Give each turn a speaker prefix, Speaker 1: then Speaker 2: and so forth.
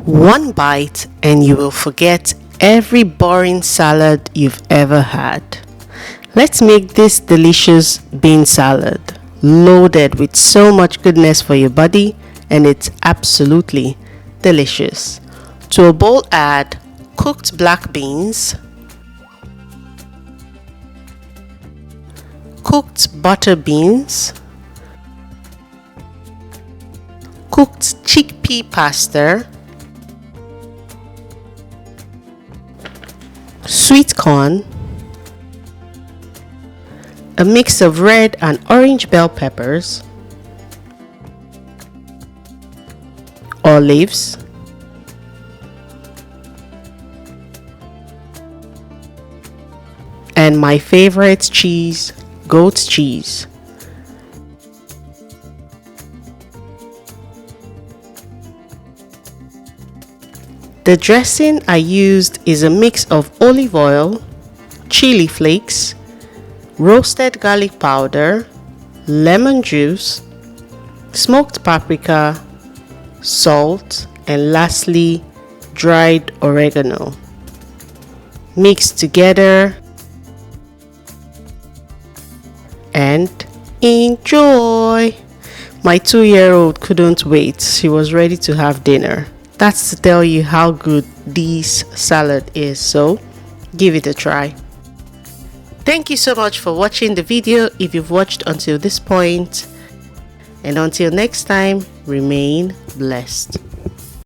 Speaker 1: One bite and you will forget every boring salad you've ever had. Let's make this delicious bean salad, loaded with so much goodness for your body, and it's absolutely delicious. To a bowl, add cooked black beans, cooked butter beans, cooked chickpea pasta, sweet corn, a mix of red and orange bell peppers, olives, and my favorite cheese, goat cheese. The dressing I used is a mix of olive oil, chili flakes, roasted garlic powder, lemon juice, smoked paprika, salt, and lastly dried oregano. Mix together and enjoy! My 2-year-old couldn't wait. She was ready to have dinner. That's to tell you how good this salad is, so give it a try. Thank you so much for watching the video if you've watched until this point, and until next time, remain blessed.